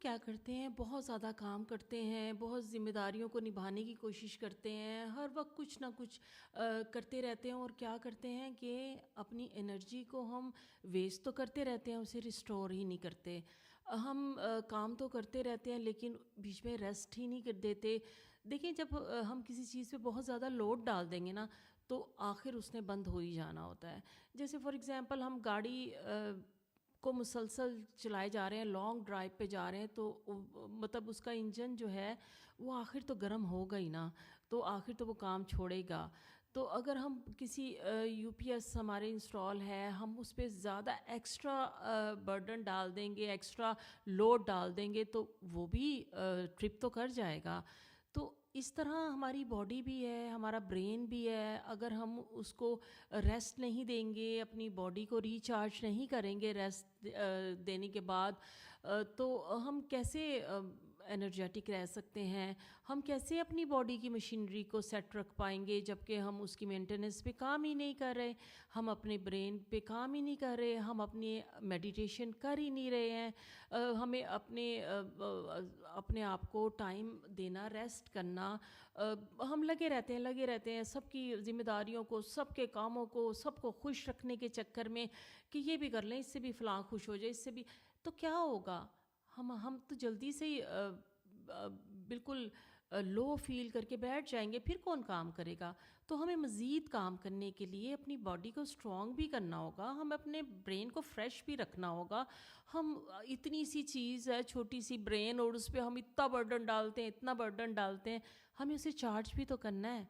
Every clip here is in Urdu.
کیا کرتے ہیں، بہت زیادہ کام کرتے ہیں، بہت ذمہ داریوں کو نبھانے کی کوشش کرتے ہیں، ہر وقت کچھ نہ کچھ کرتے رہتے ہیں، اور کیا کرتے ہیں کہ اپنی انرجی کو ہم ویسٹ تو کرتے رہتے ہیں، اسے ریسٹور ہی نہیں کرتے. ہم کام تو کرتے رہتے ہیں لیکن بیچ میں ریسٹ ہی نہیں دیتے. دیکھیں، جب ہم کسی چیز پہ بہت زیادہ لوڈ ڈال دیں گے نا تو آخر اس نے بند ہو ہی جانا ہوتا ہے. جیسے فار ایگزامپل ہم گاڑی کو مسلسل چلائے جا رہے ہیں، لانگ ڈرائیو پہ جا رہے ہیں، تو مطلب اس کا انجن جو ہے وہ آخر تو گرم ہوگا ہی نا، تو آخر تو وہ کام چھوڑے گا. تو اگر ہم کسی یو پی ایس ہمارے انسٹال ہے، ہم اس پہ زیادہ ایکسٹرا برڈن ڈال دیں گے، ایکسٹرا لوڈ ڈال دیں گے تو وہ بھی ٹرپ تو کر جائے گا. تو اس طرح ہماری باڈی بھی ہے، ہمارا برین بھی ہے. اگر ہم اس کو ریسٹ نہیں دیں گے، اپنی باڈی کو ریچارج نہیں کریں گے ریسٹ دینے کے بعد، تو ہم کیسے انرجیٹک رہ سکتے ہیں؟ ہم کیسے اپنی باڈی کی مشینری کو سیٹ رکھ پائیں گے جب کہ ہم اس کی مینٹیننس پہ کام ہی نہیں کر رہے، ہم اپنے برین پہ کام ہی نہیں کر رہے، ہم اپنی میڈیٹیشن کر ہی نہیں رہے ہیں. ہمیں اپنے آپ کو ٹائم دینا، ریسٹ کرنا، ہم لگے رہتے ہیں سب کی ذمہ داریوں کو، سب کے کاموں کو، سب کو خوش رکھنے کے چکر میں کہ یہ بھی کر لیں، اس سے بھی فلاں خوش ہو جائے، اس سے بھی. تو کیا ہوگا؟ ہم تو جلدی سے ہی بالکل لو فیل کر کے بیٹھ جائیں گے، پھر کون کام کرے گا؟ تو ہمیں مزید کام کرنے کے لیے اپنی باڈی کو اسٹرانگ بھی کرنا ہوگا، ہمیں اپنے برین کو فریش بھی رکھنا ہوگا. ہم اتنی سی چیز ہے، چھوٹی سی برین، اور اس پہ ہم اتنا برڈن ڈالتے ہیں، اتنا برڈن ڈالتے ہیں. ہمیں اسے چارج بھی تو کرنا ہے،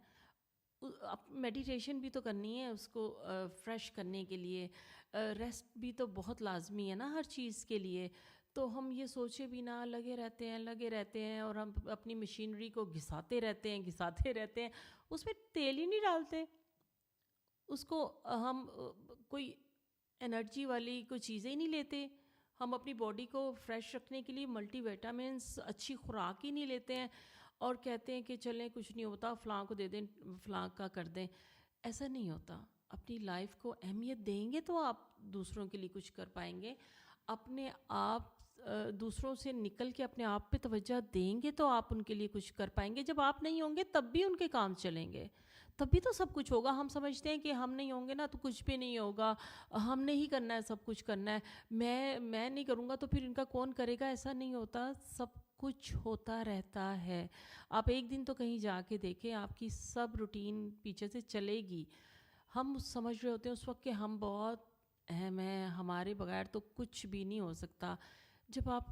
میڈیٹیشن بھی تو کرنی ہے اس کو فریش کرنے کے لیے. ریسٹ بھی تو بہت لازمی ہے نا ہر چیز کے لیے. تو ہم یہ سوچے بھی نہ، لگے رہتے ہیں اور ہم اپنی مشینری کو گھساتے رہتے ہیں، اس میں تیل ہی نہیں ڈالتے. اس کو ہم کوئی انرجی والی کوئی چیزیں ہی نہیں لیتے. ہم اپنی باڈی کو فریش رکھنے کے لیے ملٹی ویٹامنس، اچھی خوراک ہی نہیں لیتے ہیں، اور کہتے ہیں کہ چلیں کچھ نہیں ہوتا، فلاں کو دے دیں، فلاں کا کر دیں. ایسا نہیں ہوتا. اپنی لائف کو اہمیت دیں گے تو آپ دوسروں کے لیے کچھ کر پائیں گے. اپنے آپ دوسروں سے نکل کے اپنے آپ پہ توجہ دیں گے تو آپ ان کے لیے کچھ کر پائیں گے. جب آپ نہیں ہوں گے تب بھی ان کے کام چلیں گے، تب بھی تو سب کچھ ہوگا. ہم سمجھتے ہیں کہ ہم نہیں ہوں گے نا تو کچھ بھی نہیں ہوگا، ہم نے ہی کرنا ہے، سب کچھ کرنا ہے، میں نہیں کروں گا تو پھر ان کا کون کرے گا. ایسا نہیں ہوتا، سب کچھ ہوتا رہتا ہے. آپ ایک دن تو کہیں جا کے دیکھیں، آپ کی سب روٹین پیچھے سے چلے گی. ہم سمجھ رہے ہوتے ہیں اس وقت کہ ہم بہت اہم ہیں، ہمارے بغیر تو کچھ بھی نہیں ہو سکتا. جب آپ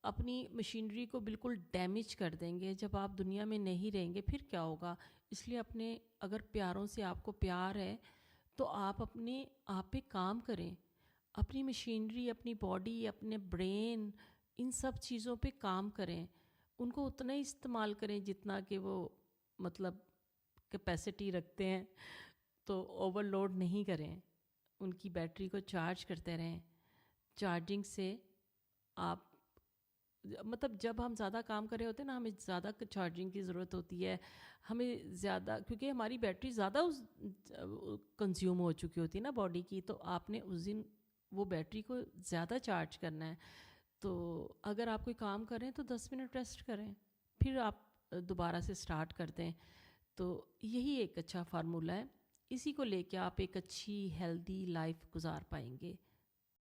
اپنی مشینری کو بالکل ڈیمیج کر دیں گے، جب آپ دنیا میں نہیں رہیں گے، پھر کیا ہوگا؟ اس لیے اگر پیاروں سے آپ کو پیار ہے تو آپ پہ کام کریں. اپنی مشینری، اپنی باڈی، اپنے برین، ان سب چیزوں پہ کام کریں. ان کو اتنا ہی استعمال کریں جتنا کہ وہ مطلب کیپیسٹی رکھتے ہیں، تو اوور لوڈ نہیں کریں. ان کی بیٹری کو چارج کرتے رہیں. چارجنگ سے آپ مطلب جب ہم زیادہ کام کر رہے ہوتے ہیں نا، ہمیں زیادہ چارجنگ کی ضرورت ہوتی ہے. ہمیں زیادہ، کیونکہ ہماری بیٹری زیادہ کنزیوم ہو چکی ہوتی ہے نا باڈی کی، تو آپ نے اس دن وہ بیٹری کو زیادہ چارج کرنا ہے. تو اگر آپ کوئی کام کریں تو 10 منٹ ریسٹ کریں، پھر آپ دوبارہ سے سٹارٹ کر دیں. تو یہی ایک اچھا فارمولہ ہے. اسی کو لے کے آپ ایک اچھی ہیلدی لائف گزار پائیں گے.